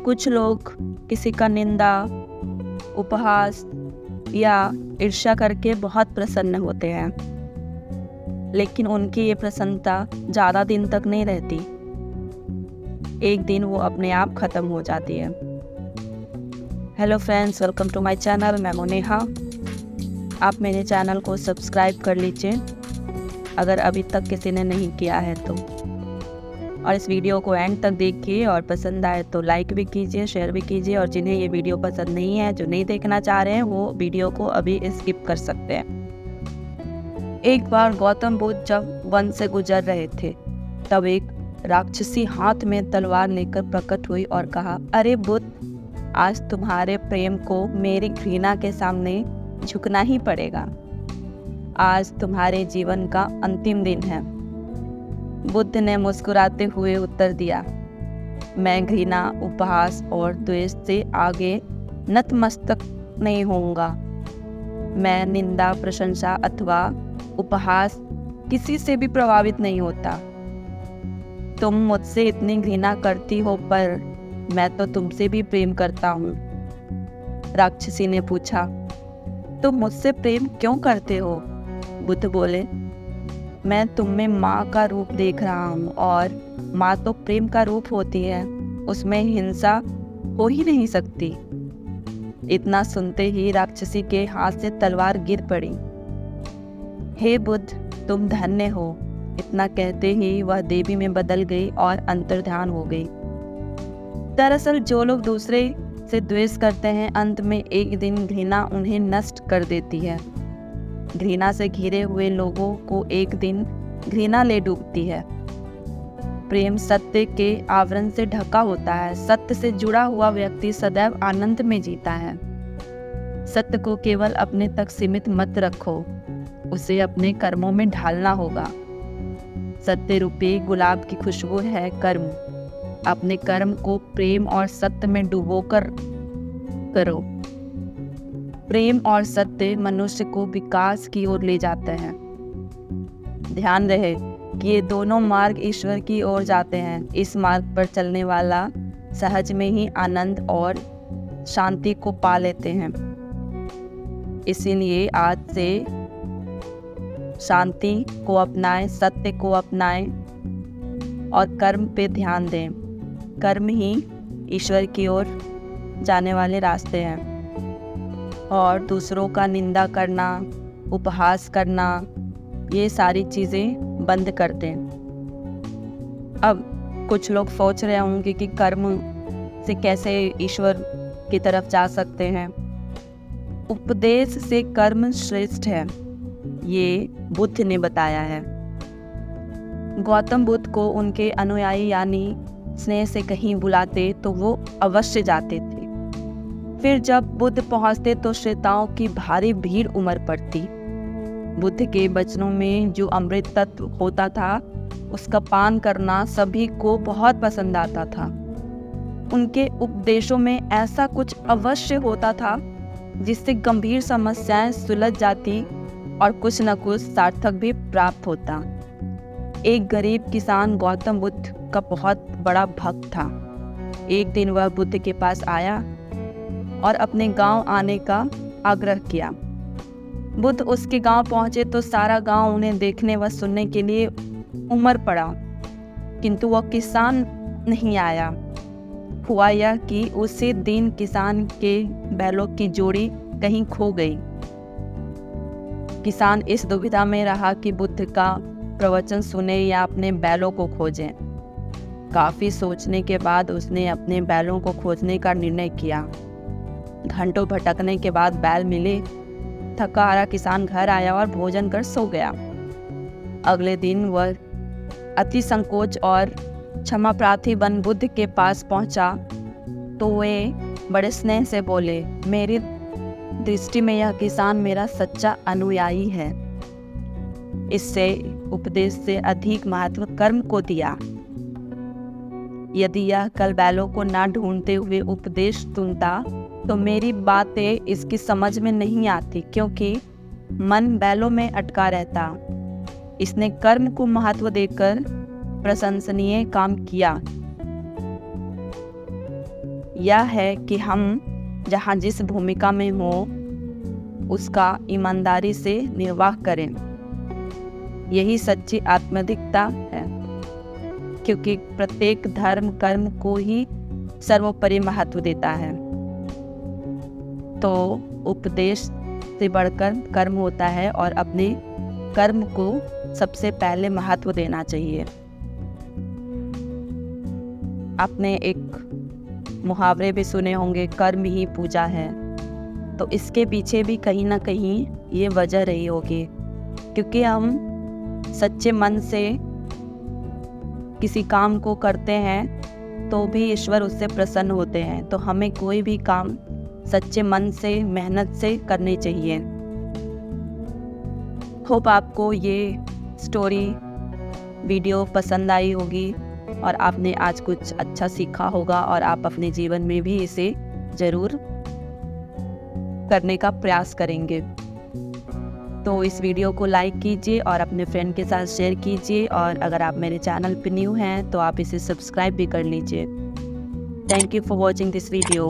कुछ लोग किसी का निंदा, उपहास या ईर्ष्या करके बहुत प्रसन्न होते हैं, लेकिन उनकी ये प्रसन्नता ज़्यादा दिन तक नहीं रहती। एक दिन वो अपने आप ख़त्म हो जाती है। Hello friends, welcome to my channel. मैं मोनेहा। आप मेरे चैनल को सब्सक्राइब कर लीजिए अगर अभी तक किसी ने नहीं किया है तो, और इस वीडियो को एंड तक देखिए और पसंद आए तो लाइक भी कीजिए, शेयर भी कीजिए। और जिन्हें ये वीडियो पसंद नहीं है, जो नहीं देखना चाह रहे हैं, वो वीडियो को अभी स्किप कर सकते हैं। एक बार गौतम बुद्ध जब वन से गुजर रहे थे, तब एक राक्षसी हाथ में तलवार लेकर प्रकट हुई और कहा, अरे बुद्ध, आज तुम्हारे प्रेम को मेरी घृणा के सामने झुकना ही पड़ेगा। आज तुम्हारे जीवन का अंतिम दिन है। बुद्ध ने मुस्कुराते हुए उत्तर दिया, मैं घृणा, उपहास और द्वेष से आगे नतमस्तक नहीं होऊंगा। मैं निंदा, प्रशंसा अथवा उपहास किसी से भी प्रभावित नहीं होता। तुम मुझसे इतनी घृणा करती हो, पर मैं तो तुमसे भी प्रेम करता हूँ। राक्षसी ने पूछा, तुम मुझसे प्रेम क्यों करते हो? बुद्ध बोले, मैं तुम में माँ का रूप देख रहा हूँ, और माँ तो प्रेम का रूप होती है, उसमें हिंसा हो ही नहीं सकती। इतना सुनते ही राक्षसी के हाथ से तलवार गिर पड़ी। हे बुद्ध, तुम धन्य हो। इतना कहते ही वह देवी में बदल गई और अंतर्ध्यान हो गई। दरअसल जो लोग दूसरे से द्वेष करते हैं, अंत में एक दिन घृणा उन्हें नष्ट कर देती है। घृणा से घिरे हुए लोगों को एक दिन घृणा ले डूबती है। प्रेम सत्य के आवरण से ढका होता है। सत्य से जुड़ा हुआ व्यक्ति सदैव आनंद में जीता है। सत्य को केवल अपने तक सीमित मत रखो, उसे अपने कर्मों में ढालना होगा। सत्य रूपी गुलाब की खुशबू है कर्म। अपने कर्म को प्रेम और सत्य में डुबोकर करो। प्रेम और सत्य मनुष्य को विकास की ओर ले जाते हैं। ध्यान रहे कि ये दोनों मार्ग ईश्वर की ओर जाते हैं। इस मार्ग पर चलने वाला सहज में ही आनंद और शांति को पा लेते हैं। इसीलिए आज से शांति को अपनाएं, सत्य को अपनाएं और कर्म पे ध्यान दें। कर्म ही ईश्वर की ओर जाने वाले रास्ते हैं। और दूसरों का निंदा करना, उपहास करना, ये सारी चीज़ें बंद कर दें। अब कुछ लोग सोच रहे होंगे कि कर्म से कैसे ईश्वर की तरफ जा सकते हैं। उपदेश से कर्म श्रेष्ठ है, ये बुद्ध ने बताया है। गौतम बुद्ध को उनके अनुयायी यानी स्नेह से कहीं बुलाते तो वो अवश्य जाते थे। फिर जब बुद्ध पहुंचते तो श्रोताओं की भारी भीड़ उमड़ पड़ती। बुद्ध के वचनों में जो अमृत तत्व होता था, उसका पान करना सभी को बहुत पसंद आता था। उनके उपदेशों में ऐसा कुछ अवश्य होता था जिससे गंभीर समस्याएं सुलझ जाती और कुछ न कुछ सार्थक भी प्राप्त होता। एक गरीब किसान गौतम बुद्ध का बहुत बड़ा भक्त था। एक दिन वह बुद्ध के पास आया और अपने गांव आने का आग्रह किया। बुद्ध उसके गांव पहुंचे तो सारा गांव उन्हें देखने व सुनने के लिए उमड़ पड़ा, किंतु वह किसान नहीं आया। हुआ यह कि उसी दिन किसान के बैलों की जोड़ी कहीं खो गई। किसान इस दुविधा में रहा कि बुद्ध का प्रवचन सुने या अपने बैलों को खोजें। काफी सोचने के बाद उसने अपने बैलों को खोजने का निर्णय किया। घंटों भटकने के बाद बैल मिले। थका हारा किसान घर आया और भोजन कर सो गया। अगले दिन वह अति संकोच और क्षमा प्रार्थी बन बुद्ध के पास पहुंचा तो वे बड़े स्नेह से बोले, मेरी दृष्टि में यह किसान मेरा सच्चा अनुयायी है। इससे उपदेश से अधिक महत्व कर्म को दिया। यदि यह कल बैलों को ना ढूंढते हुए उपदेश सुनता तो मेरी बातें इसकी समझ में नहीं आती, क्योंकि मन बैलों में अटका रहता। इसने कर्म को महत्व देकर प्रशंसनीय काम किया। यह है कि हम जहाँ जिस भूमिका में हो उसका ईमानदारी से निर्वाह करें। यही सच्ची आत्मधिकता है, क्योंकि प्रत्येक धर्म कर्म को ही सर्वोपरि महत्व देता है। तो उपदेश से बढ़कर कर्म होता है और अपने कर्म को सबसे पहले महत्व देना चाहिए। आपने एक मुहावरे भी सुने होंगे, कर्म ही पूजा है। तो इसके पीछे भी कहीं ना कहीं ये वजह रही होगी, क्योंकि हम सच्चे मन से किसी काम को करते हैं तो भी ईश्वर उससे प्रसन्न होते हैं। तो हमें कोई भी काम सच्चे मन से मेहनत से करनी चाहिए। होप आपको ये स्टोरी वीडियो पसंद आई होगी और आपने आज कुछ अच्छा सीखा होगा और आप अपने जीवन में भी इसे ज़रूर करने का प्रयास करेंगे। तो इस वीडियो को लाइक कीजिए और अपने फ्रेंड के साथ शेयर कीजिए, और अगर आप मेरे चैनल पर न्यू हैं तो आप इसे सब्सक्राइब भी कर लीजिए। Thank you for watching this video.